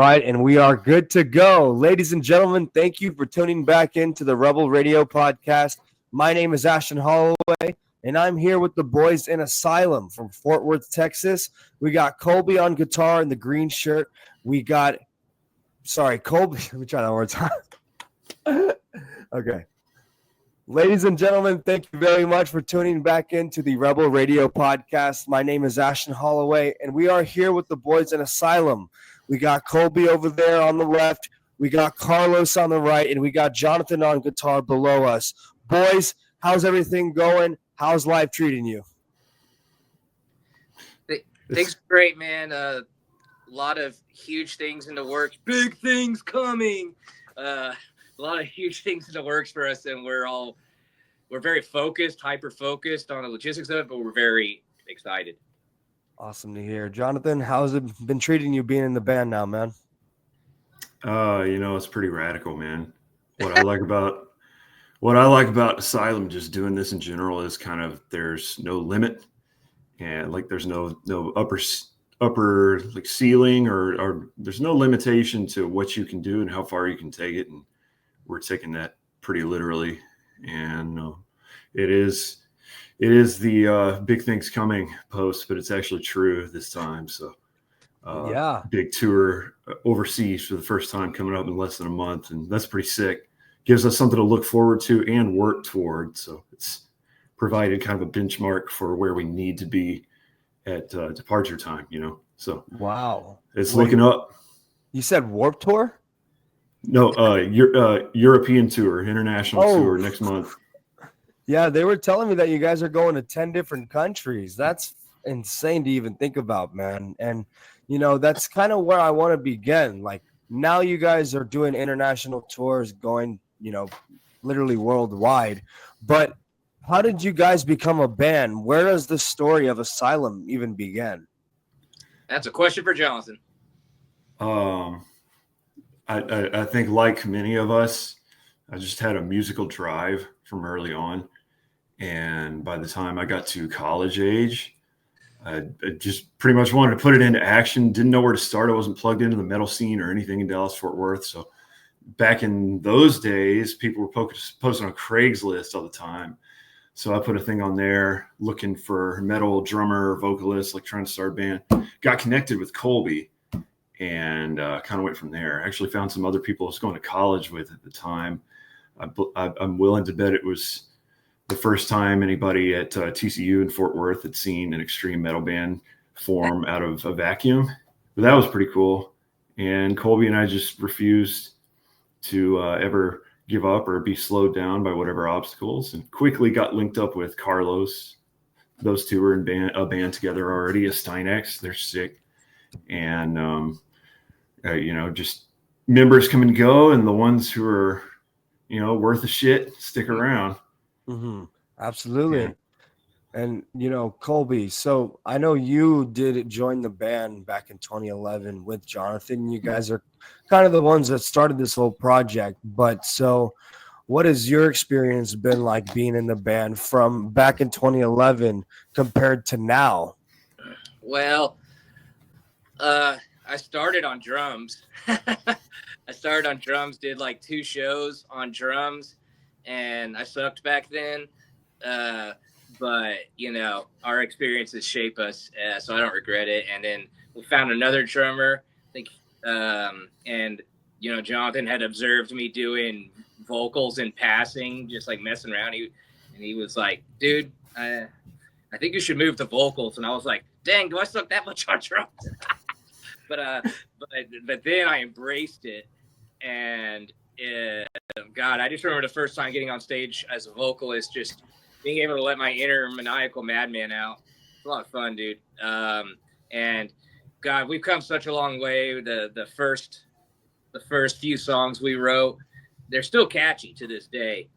right, and we are good to go. Ladies and gentlemen, thank you for tuning back into the Rebel Radio podcast. My name is Ashton Holloway, and I'm here with the boys in Asylum from Fort Worth, Texas. We got Colby on guitar in the green shirt. Colby. Let me try that one more time. Okay. Ladies and gentlemen, thank you very much for tuning back into the Rebel Radio podcast. My name is Ashton Holloway, and we are here with the boys in Asylum. We got Colby over there on the left, we got Carlos on the right, and we got Jonathan on guitar below us. Boys, how's everything going? How's life treating you? Things are great, man. A lot of huge things in the works. Big things coming. A lot of huge things in the works for us, and we're very focused, hyper-focused on the logistics of it, but we're very excited. Awesome to hear. Jonathan, how's it been treating you being in the band now, man? It's pretty radical, man. What I like about Asylum, just doing this in general, is kind of there's no limit, and like there's no upper like ceiling or there's no limitation to what you can do and how far you can take it, and we're taking that pretty literally. And it is the big things coming post, but it's actually true this time. So big tour overseas for the first time coming up in less than a month, and that's pretty sick. Gives us something to look forward to and work toward. So it's provided kind of a benchmark for where we need to be at departure time, So wow, it's looking up. You said Warped Tour? No, European tour, international tour next month. Yeah, they were telling me that you guys are going to 10 different countries. That's insane to even think about, man. And, that's kind of where I want to begin. Like, now you guys are doing international tours going, literally worldwide. But how did you guys become a band? Where does the story of Asylum even begin? That's a question for Jonathan. I think, like many of us, I just had a musical drive from early on. And by the time I got to college age, I just pretty much wanted to put it into action. Didn't know where to start. I wasn't plugged into the metal scene or anything in Dallas, Fort Worth. So back in those days, people were posting on Craigslist all the time. So I put a thing on there looking for metal drummer, vocalist, like trying to start a band. Got connected with Colby and kind of went from there. I actually found some other people I was going to college with at the time. I'm willing to bet it was the first time anybody at TCU in Fort Worth had seen an extreme metal band form out of a vacuum. But that was pretty cool. And Colby and I just refused to ever give up or be slowed down by whatever obstacles, and quickly got linked up with Carlos. Those two were in a band together already, a Steinex. They're sick. And, just members come and go, and the ones who are, worth a shit stick around. Mm-hmm. Absolutely. Yeah. And, Colby, so I know you did join the band back in 2011 with Jonathan. You guys are kind of the ones that started this whole project. But so what has your experience been like being in the band from back in 2011 compared to now? Well, I started on drums. Did like 2 shows on drums, and I sucked back then. But, our experiences shape us, so I don't regret it. And then we found another drummer, I think, and, Jonathan had observed me doing vocals in passing, just like messing around. He was like, dude, I think you should move to vocals. And I was like, dang, do I suck that much on drums? But then I embraced it, and God, I just remember the first time getting on stage as a vocalist, just being able to let my inner maniacal madman out. It's a lot of fun, dude. And God, we've come such a long way. The first few songs we wrote, they're still catchy to this day,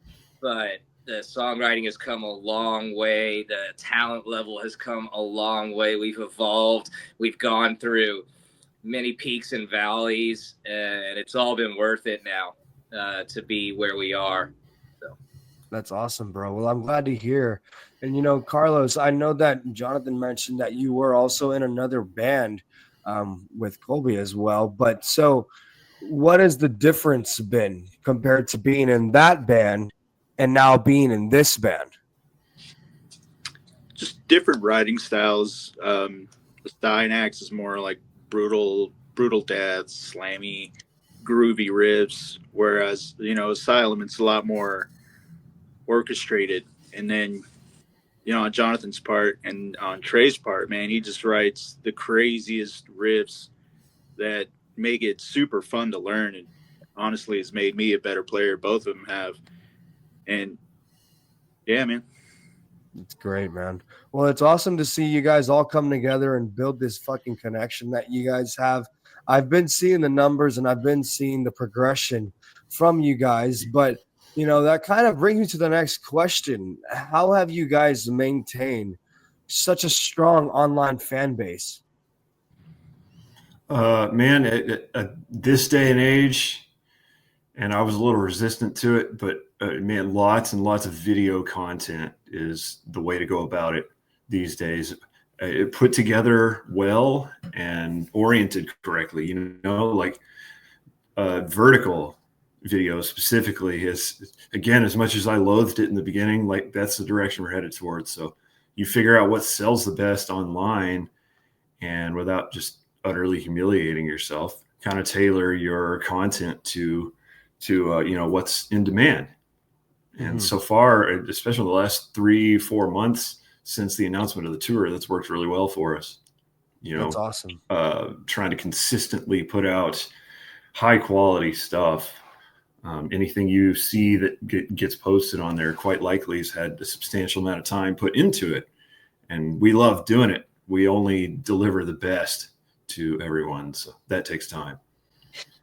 but the songwriting has come a long way. The talent level has come a long way. We've evolved. We've gone through many peaks and valleys, and it's all been worth it now to be where we are. So that's awesome, bro. Well, I'm glad to hear. And Carlos, I know that Jonathan mentioned that you were also in another band. with Colby as well. But so, what has the difference been compared to being in that band and now being in this band? Just different writing styles. The Dynax is more like brutal deaths, slammy, groovy riffs, whereas Asylum, it's a lot more orchestrated. And then on Jonathan's part and on Trey's part, man, he just writes the craziest riffs that make it super fun to learn, and honestly has made me a better player. Both of them have. And yeah, man. It's great, man. Well, it's awesome to see you guys all come together and build this fucking connection that you guys have. I've been seeing the numbers and I've been seeing the progression from you guys, but that kind of brings me to the next question. How have you guys maintained such a strong online fan base? Man, at this day and age, and I was a little resistant to it, but man, lots and lots of video content is the way to go about it these days. It put together well and oriented correctly, like vertical video specifically is, again, as much as I loathed it in the beginning, like that's the direction we're headed towards. So you figure out what sells the best online, and without just utterly humiliating yourself, kind of tailor your content to what's in demand. And so far, especially the last 3-4 months since the announcement of the tour, that's worked really well for us. That's awesome. Trying to consistently put out high quality stuff. Anything you see that gets posted on there quite likely has had a substantial amount of time put into it. And we love doing it. We only deliver the best to everyone. So that takes time.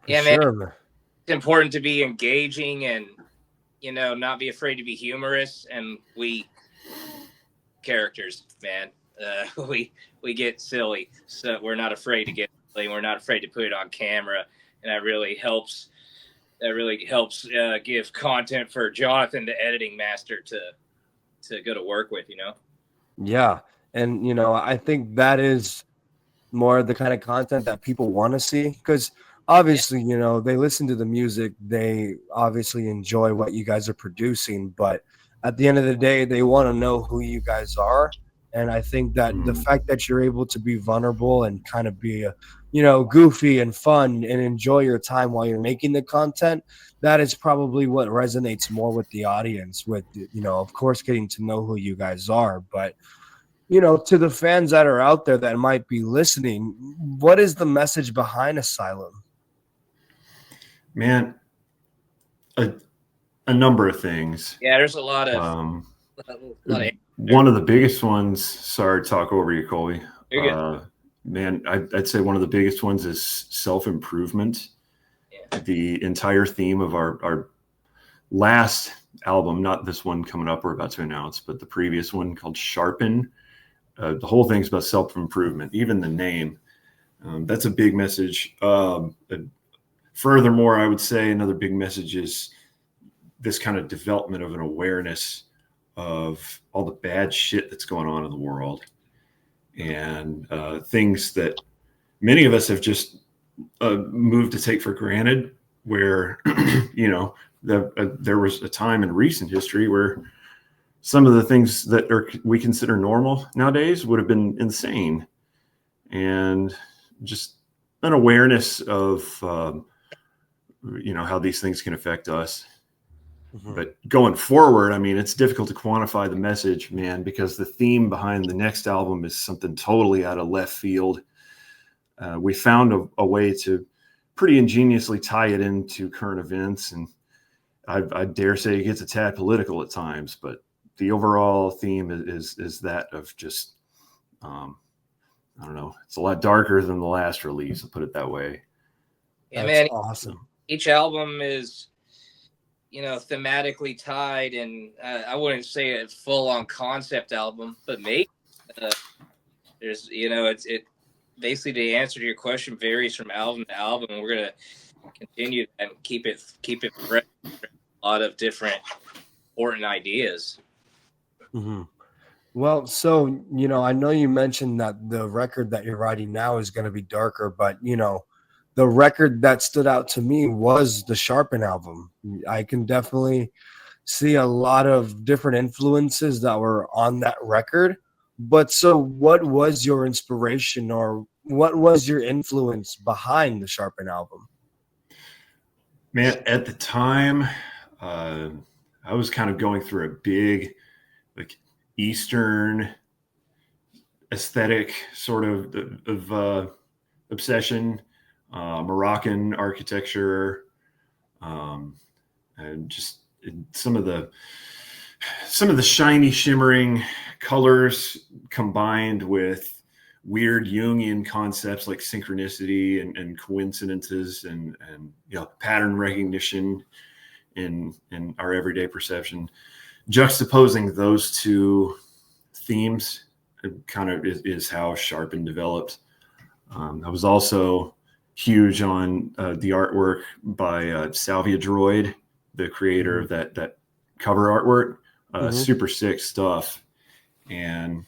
Yeah, man. Sure. It's important to be engaging and, not be afraid to be humorous. And we characters, man, we get silly. So we're not afraid to get silly. We're not afraid to put it on camera. And that really helps give content for Jonathan, the editing master, to go to work with, Yeah. And, I think that is more the kind of content that people want to see, because obviously, they listen to the music. They obviously enjoy what you guys are producing, but at the end of the day, they want to know who you guys are. And I think that the fact that you're able to be vulnerable and kind of be, goofy and fun and enjoy your time while you're making the content, that is probably what resonates more with the audience, with, of course, getting to know who you guys are. But, to the fans that are out there that might be listening, what is the message behind Asylum? Man, a number of things. Yeah, there's a lot of one of the biggest ones. Sorry to talk over you, Colby. You're good. Man, I'd say one of the biggest ones is self-improvement. Yeah. The entire theme of our last album, not this one coming up we're about to announce, but the previous one called Sharpen. The whole thing's about self-improvement, even the name. That's a big message. Furthermore, I would say another big message is this kind of development of an awareness of all the bad shit that's going on in the world, and things that many of us have just moved to take for granted, where, there was a time in recent history where some of the things that we consider normal nowadays would have been insane. And just an awareness of, how these things can affect us. But going forward, I mean, it's difficult to quantify the message, man, because the theme behind the next album is something totally out of left field. We found a way to pretty ingeniously tie it into current events. And I dare say it gets a tad political at times, but the overall theme is that of just, I don't know, it's a lot darker than the last release, I'll put it that way. Yeah, man, awesome. Each album is, thematically tied, and I wouldn't say a full-on concept album, but maybe there's, it basically, the answer to your question varies from album to album. We're gonna continue and keep it fresh. A lot of different important ideas. Well, so, I know you mentioned that the record that you're writing now is going to be darker, but, the record that stood out to me was the Sharpen album. I can definitely see a lot of different influences that were on that record. But so, what was your inspiration, or what was your influence behind the Sharpen album? Man, at the time, uh, I was kind of going through a big, like, Eastern aesthetic sort of obsession, Moroccan architecture, um, and just some of the shiny, shimmering colors combined with weird Jungian concepts like synchronicity and coincidences and pattern recognition in our everyday perception. Juxtaposing those two themes kind of is how Sharpen developed. I was also huge on the artwork by Salvia Droid, the creator of that cover artwork. Super sick stuff. And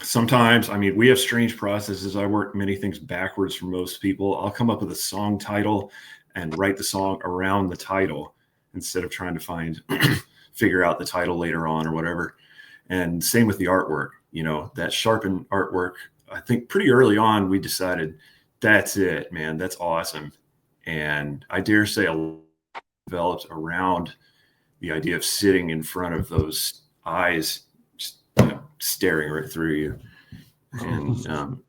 sometimes, I mean, we have strange processes. I work many things backwards from most people. I'll come up with a song title and write the song around the title instead of trying to figure out the title later on or whatever. And same with the artwork, that Sharpen artwork. I think pretty early on, we decided that's it, man. That's awesome. And I dare say a lot developed around the idea of sitting in front of those eyes, just staring right through you. And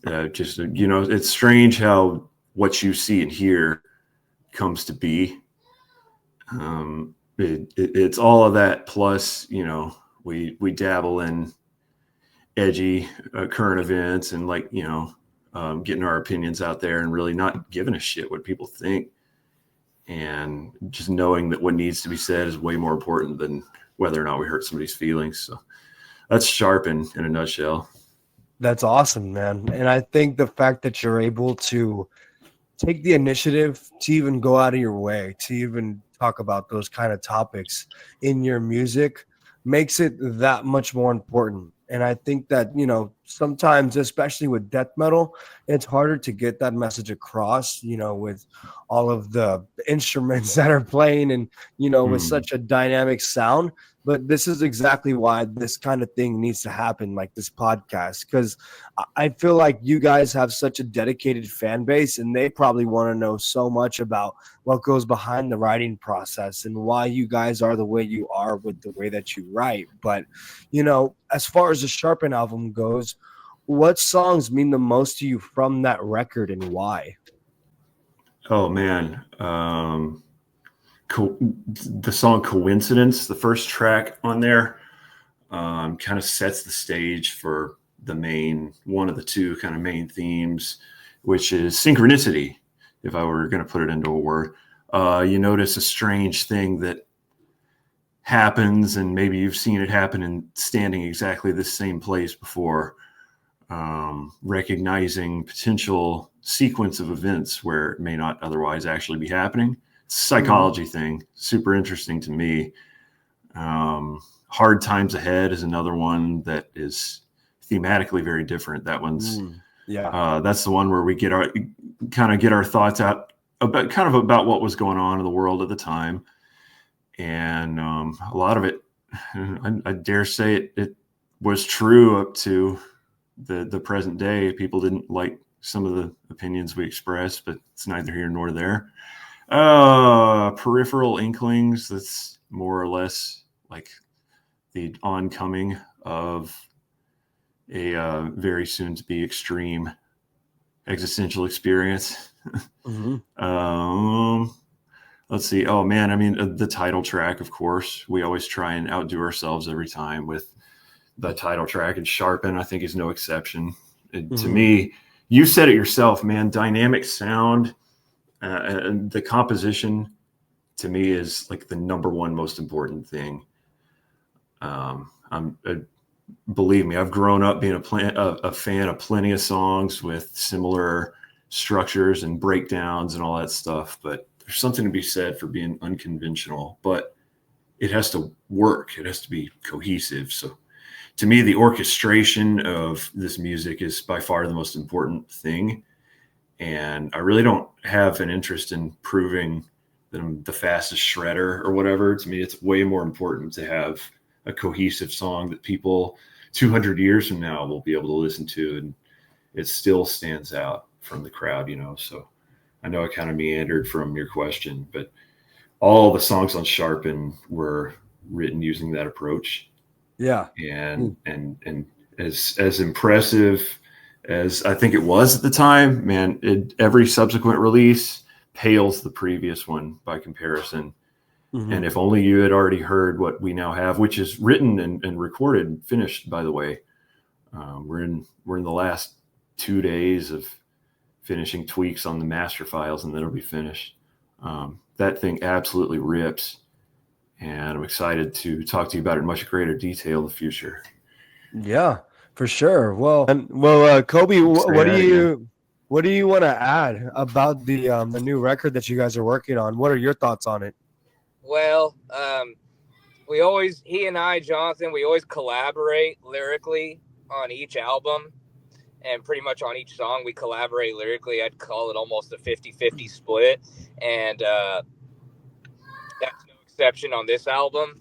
it's strange how what you see and hear comes to be. It's all of that plus, we dabble in edgy current events and getting our opinions out there and really not giving a shit what people think. And just knowing that what needs to be said is way more important than whether or not we hurt somebody's feelings. So that's Sharpen in a nutshell. That's awesome, man. And I think the fact that you're able to take the initiative to even go out of your way to even talk about those kind of topics in your music makes it that much more important. And I think that, sometimes, especially with death metal, it's harder to get that message across, with all of the instruments that are playing and, with such a dynamic sound. But this is exactly why this kind of thing needs to happen, like this podcast, because I feel like you guys have such a dedicated fan base and they probably want to know so much about what goes behind the writing process and why you guys are the way you are with the way that you write. But, as far as the Sharpen album goes, what songs mean the most to you from that record and why? Oh, man. The song Coincidence, the first track on there, kind of sets the stage for one of the two kind of main themes, which is synchronicity. If I were going to put it into a word, you notice a strange thing that happens, and maybe you've seen it happen in standing exactly the same place before, recognizing potential sequence of events where it may not otherwise actually be happening. It's a psychology thing, super interesting to me. Hard Times Ahead is another one that is thematically very different. That one's that's the one where we get our thoughts out about what was going on in the world at the time. And a lot of it, I dare say it was true up to the present day. People didn't like some of the opinions we expressed, but it's neither here nor there. Peripheral Inklings, that's more or less like the oncoming of a very soon to be extreme existential experience. Let's see. Oh man, I mean, the title track, of course. We always try and outdo ourselves every time with the title track, and Sharpen, I think, is no exception. To me, you said it yourself, man. Dynamic sound, and the composition, to me, is like the number one most important thing. Believe me, I've grown up being a fan of plenty of songs with similar structures and breakdowns and all that stuff, but there's something to be said for being unconventional, but it has to work. It has to be cohesive. So to me, the orchestration of this music is by far the most important thing. And I really don't have an interest in proving that I'm the fastest shredder or whatever. To me, it's way more important to have a cohesive song that people 200 years from now will be able to listen to, and it still stands out from the crowd, you know. So I know I kind of meandered from your question, but all the songs on Sharpen were written using that approach. Yeah. And as impressive as I think it was at the time, man, every subsequent release pales the previous one by comparison. Mm-hmm. And if only you had already heard what we now have, which is written and recorded and finished, by the way. We're in the last 2 days of finishing tweaks on the master files, and then it'll be finished. That thing absolutely rips, and I'm excited to talk to you about it in much greater detail in the future. Yeah, for sure. Well, Kobe, what do you want to add about the new record that you guys are working on? What are your thoughts on it? Well, he and I, Jonathan, we always collaborate lyrically on each album, and pretty much on each song we collaborate lyrically. I'd call it almost a 50-50 split, and that's no exception on this album.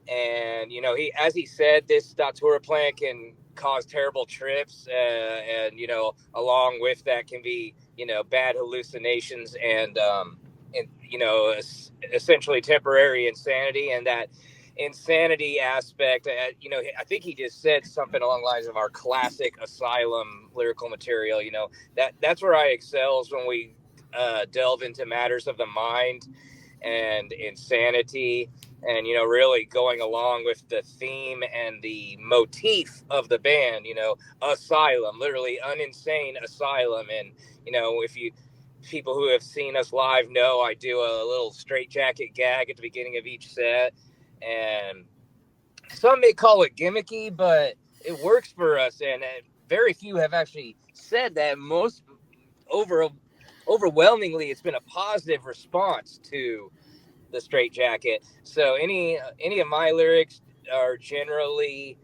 And, you know, as he said, this Datura plant can cause terrible trips, and, you know, along with that can be, you know, bad hallucinations and you know, essentially temporary insanity. And that insanity aspect, you know, I think he just said something along the lines of our classic Asylum lyrical material. You know, that's where I excels, when we delve into matters of the mind and insanity, and, you know, really going along with the theme and the motif of the band, you know, Asylum, literally an insane asylum. And, you know, if you people who have seen us live know I do a little straitjacket gag at the beginning of each set, and some may call it gimmicky, but it works for us. And very few have actually said that. Overwhelmingly, it's been a positive response to the straitjacket. So any of my lyrics are generally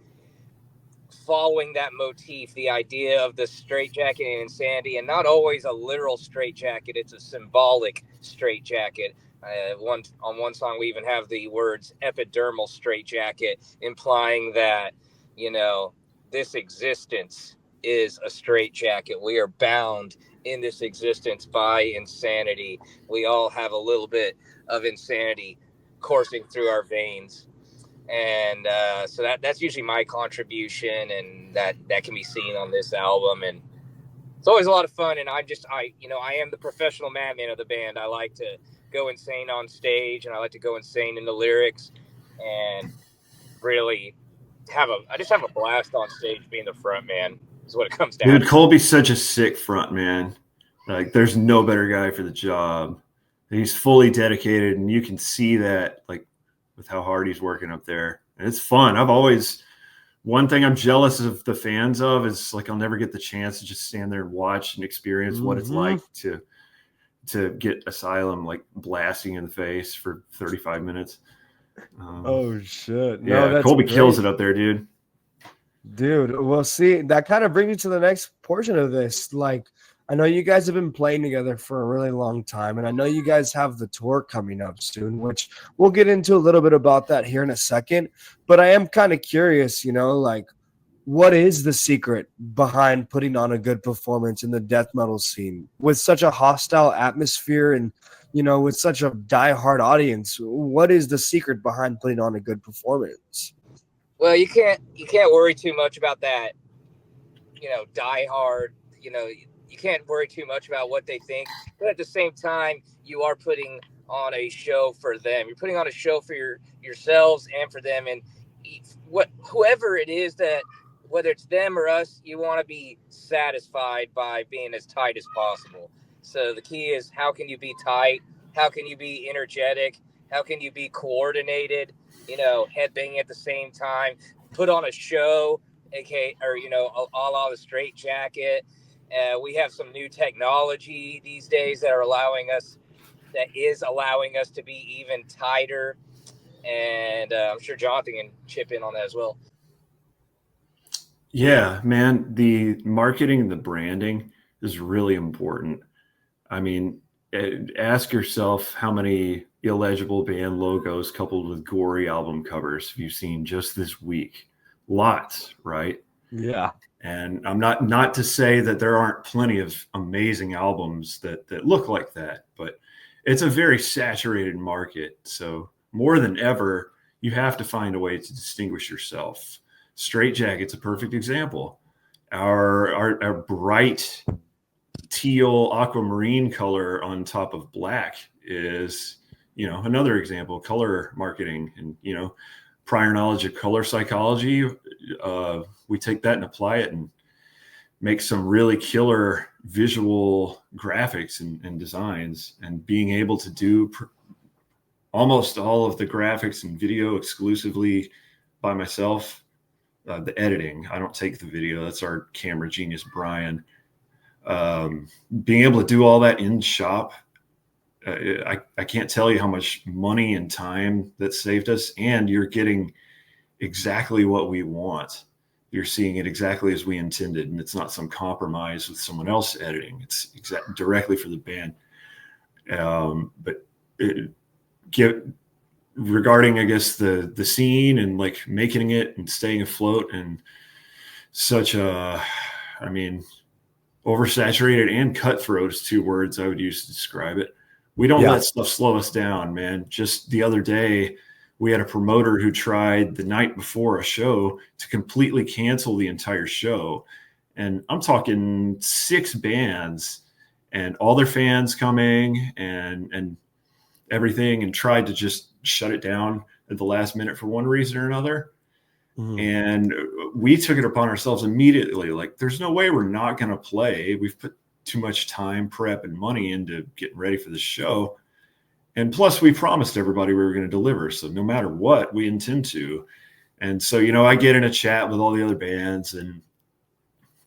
following that motif, the idea of the straitjacket and insanity, and not always a literal straitjacket. It's a symbolic straitjacket. On one song, we even have the words epidermal straitjacket, implying that, you know, this existence is a straitjacket. We are bound in this existence by insanity. We all have a little bit of insanity coursing through our veins. And so that's usually my contribution, and that can be seen on this album. And it's always a lot of fun. And I am the professional madman of the band. I like to go insane on stage, and I like to go insane in the lyrics, and really I just have a blast on stage being the front man, is what it comes down to. Dude, Colby's such a sick front man. Like, there's no better guy for the job. He's fully dedicated, and you can see that, like, with how hard he's working up there. And it's fun. One thing I'm jealous of the fans of is, like, I'll never get the chance to just stand there and watch and experience what it's like to get Asylum, like, blasting in the face for 35 minutes. Oh shit. No, yeah, Colby kills it up there, dude. Dude, well, see, that kind of brings me to the next portion of this. Like, I know you guys have been playing together for a really long time, and I know you guys have the tour coming up soon, which we'll get into a little bit about that here in a second. But I am kind of curious, you know, like, what is the secret behind putting on a good performance in the death metal scene with such a hostile atmosphere and, you know, with such a diehard audience? What is the secret behind putting on a good performance? Well, you can't worry too much about that, you know, diehard, you know. You can't worry too much about what they think, but at the same time, you are putting on a show for them. You're putting on a show for yourselves and for them. And whoever it is, that whether it's them or us, you want to be satisfied by being as tight as possible. So the key is, how can you be tight? How can you be energetic? How can you be coordinated? You know, headbanging at the same time, put on a show, or, you know, a la the straitjacket. We have some new technology these days that is allowing us to be even tighter. And I'm sure Jonathan can chip in on that as well. Yeah, man, the marketing, the branding is really important. I mean, ask yourself how many illegible band logos coupled with gory album covers have you seen just this week? Lots, right? Yeah. And I'm not to say that there aren't plenty of amazing albums that look like that, but it's a very saturated market. So more than ever, you have to find a way to distinguish yourself. Straight Jacket's a perfect example. Our bright teal aquamarine color on top of black is, another example. Color marketing, and prior knowledge of color psychology, we take that and apply it and make some really killer visual graphics and designs, and being able to do almost all of the graphics and video exclusively by myself. The editing, I don't take the video. That's our camera genius, Brian. Being able to do all that in shop, I can't tell you how much money and time that saved us. And you're getting exactly what we want. You're seeing it exactly as we intended, and it's not some compromise with someone else editing. It's directly for the band. But regarding, I guess, the scene and like making it and staying afloat, and such a, I mean, oversaturated and cutthroat is two words I would use to describe it. We don't let stuff slow us down, man. Just the other day, we had a promoter who tried the night before a show to completely cancel the entire show. And I'm talking 6 bands and all their fans coming and everything, and tried to just shut it down at the last minute for one reason or another. And we took it upon ourselves immediately. Like, there's no way we're not going to play. We've put too much time, prep, and money into getting ready for the show. And plus, we promised everybody we were going to deliver. So no matter what, we intend to. And so, I get in a chat with all the other bands, and,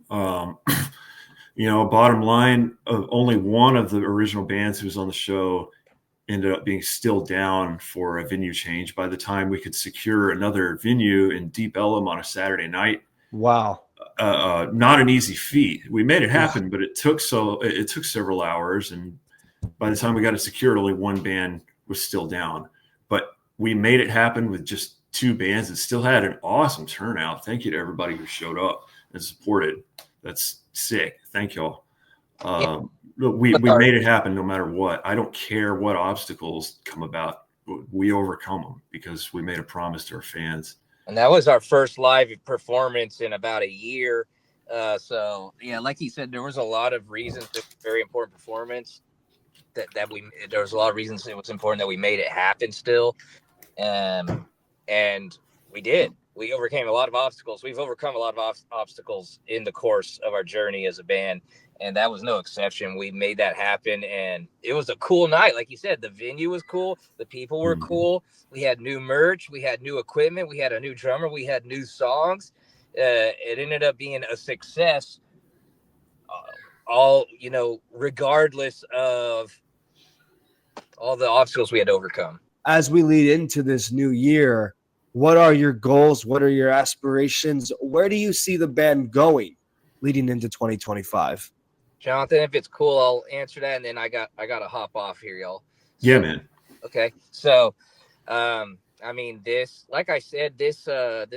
bottom line, of only one of the original bands who was on the show ended up being still down for a venue change by the time we could secure another venue in Deep Ellum on a Saturday night. Wow. Not an easy feat. We made it happen, but it took several hours. And by the time we got it secured, only one band was still down. But we made it happen with just 2 bands. It still had an awesome turnout. Thank you to everybody who showed up and supported. That's sick. Thank y'all. We made it happen no matter what. I don't care what obstacles come about. We overcome them because we made a promise to our fans. And that was our first live performance in about a year. So yeah, like he said, there was a lot of reasons. It was a very important performance there was a lot of reasons it was important that we made it happen still. And we did. We overcame a lot of obstacles. We've overcome a lot of obstacles in the course of our journey as a band, and that was no exception. We made that happen, and it was a cool night. Like you said, the venue was cool. The people were cool. We had new merch. We had new equipment. We had a new drummer. We had new songs. It ended up being a success, regardless of all the obstacles we had to overcome. As we lead into this new year, what are your goals? What are your aspirations? Where do you see the band going leading into 2025? Jonathan, if it's cool, I'll answer that, and then I got to hop off here, y'all. Yeah, man. Okay. So, this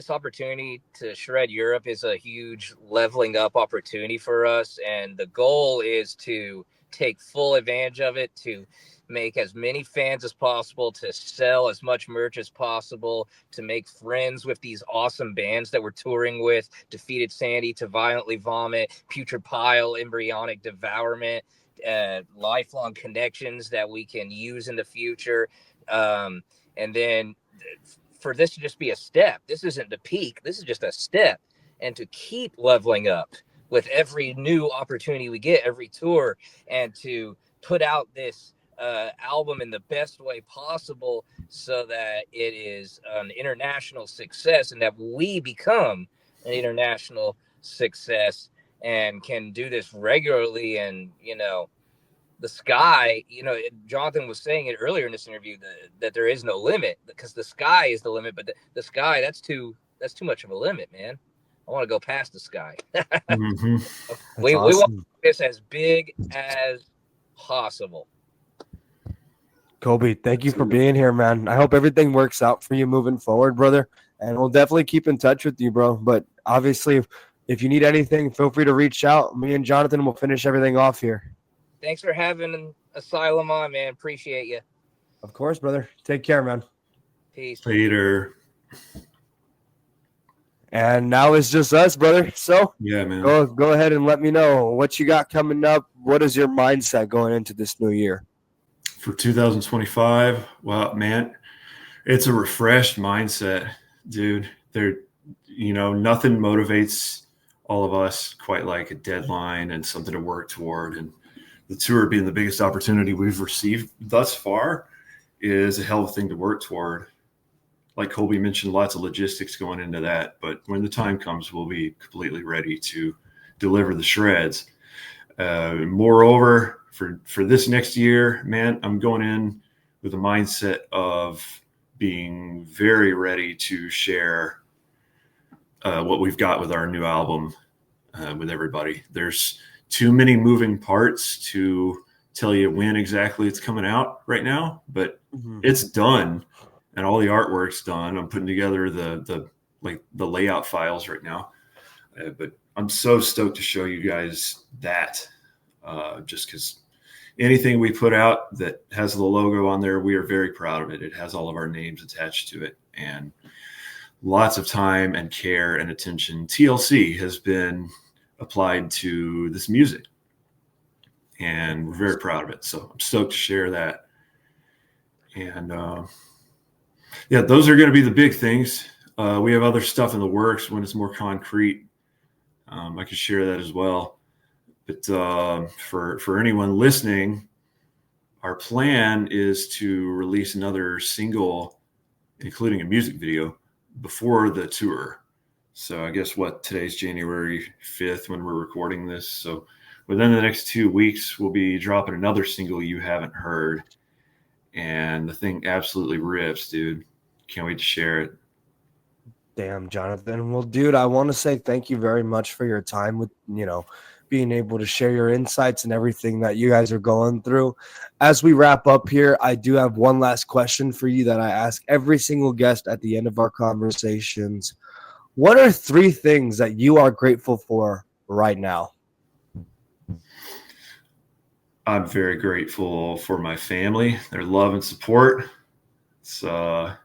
opportunity to shred Europe is a huge leveling up opportunity for us. And the goal is to take full advantage of it, to make as many fans as possible, to sell as much merch as possible, to make friends with these awesome bands that we're touring with: Defeated Sandy, To Violently Vomit, Putrid Pile, Embryonic Devourment, lifelong connections that we can use in the future. And then for this to just be a step, this isn't the peak, this is just a step, and to keep leveling up with every new opportunity we get, every tour, and to put out this album in the best way possible so that it is an international success and that we become an international success and can do this regularly. And the sky, Jonathan was saying it earlier in this interview that there is no limit, because the sky is the limit, but the sky, that's too much of a limit, man. I want to go past the sky. Mhm. We awesome. want this as big as possible. Kobe, thank you for being here, man. I hope everything works out for you moving forward, brother. And we'll definitely keep in touch with you, bro. But obviously, if you need anything, feel free to reach out. Me and Jonathan will finish everything off here. Thanks for having Asylum on, man. Appreciate you. Of course, brother. Take care, man. Peace. Later. And now it's just us, brother. So Yeah, man. go ahead and let me know what you got coming up. What is your mindset going into this new year? For 2025, well, man, it's a refreshed mindset, dude. Nothing motivates all of us quite like a deadline and something to work toward. And the tour being the biggest opportunity we've received thus far is a hell of a thing to work toward. Like Colby mentioned, lots of logistics going into that. But when the time comes, we'll be completely ready to deliver the shreds. Moreover, for this next year, man, I'm going in with a mindset of being very ready to share what we've got with our new album with everybody. There's too many moving parts to tell you when exactly it's coming out right now, but it's done and all the artwork's done. I'm putting together the layout files right now, but I'm so stoked to show you guys that just because anything we put out that has the logo on there, we are very proud of it. It has all of our names attached to it, and lots of time and care and attention TLC has been applied to this music, and we're very proud of it. So I'm stoked to share that. And yeah, those are going to be the big things. We have other stuff in the works when it's more concrete. I could share that as well. But for anyone listening, our plan is to release another single, including a music video, before the tour. So I guess today's January 5th when we're recording this. So within the next 2 weeks, we'll be dropping another single you haven't heard. And the thing absolutely rips, dude. Can't wait to share it. Damn, Jonathan. Well, dude, I want to say thank you very much for your time with, being able to share your insights and everything that you guys are going through. As we wrap up here, I do have one last question for you that I ask every single guest at the end of our conversations. What are 3 things that you are grateful for right now? I'm very grateful for my family, their love and support. I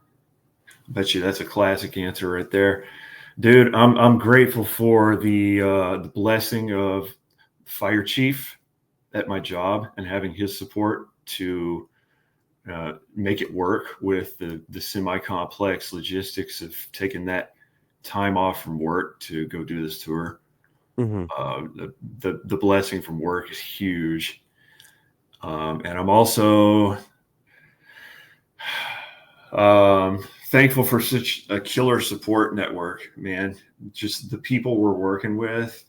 bet you that's a classic answer right there. Dude, I'm grateful for the blessing of fire chief at my job and having his support to make it work with the semi-complex logistics of taking that time off from work to go do this tour. Mm-hmm. The blessing from work is huge, and I'm also thankful for such a killer support network, man. Just the people we're working with.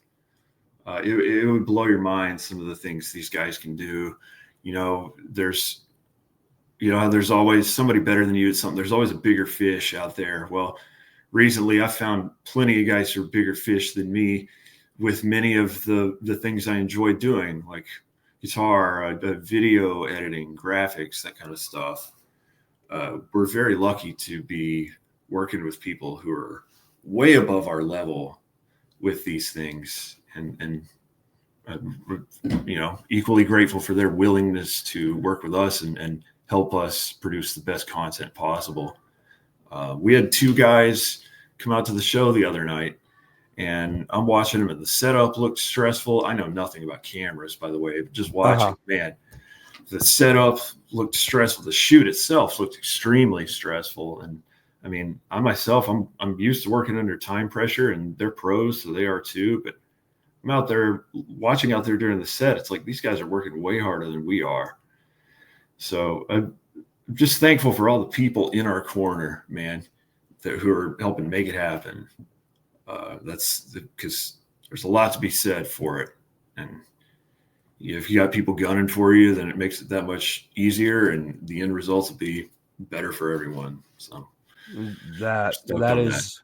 It would blow your mind, some of the things these guys can do. There's always somebody better than you at something. There's always a bigger fish out there. Well, recently I found plenty of guys who are bigger fish than me with many of the things I enjoy doing, like guitar, video editing, graphics, that kind of stuff. We're very lucky to be working with people who are way above our level with these things, and equally grateful for their willingness to work with us and help us produce the best content possible. We had 2 guys come out to the show the other night, and I'm watching them, and the setup looked stressful. I know nothing about cameras, by the way, but just watching, man, the setup looked stressful. The shoot itself looked extremely stressful. And I mean, I myself, I'm used to working under time pressure, and they're pros, so they are too. But I'm out there watching out there during the set. It's like these guys are working way harder than we are. So I'm just thankful for all the people in our corner, man, who are helping make it happen. That's because there's a lot to be said for it. And if you got people gunning for you, then it makes it that much easier, and the end results will be better for everyone. So that is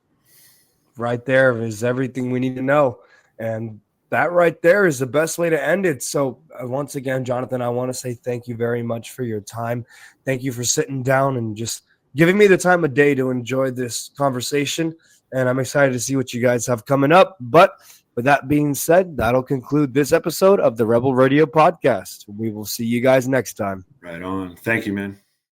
right there is everything we need to know. And that right there is the best way to end it. So once again, Jonathan, I want to say thank you very much for your time. Thank you for sitting down and just giving me the time of day to enjoy this conversation. And I'm excited to see what you guys have coming up. But with that being said, that'll conclude this episode of the Rebel Radio Podcast. We will see you guys next time. Right on. Thank you, man.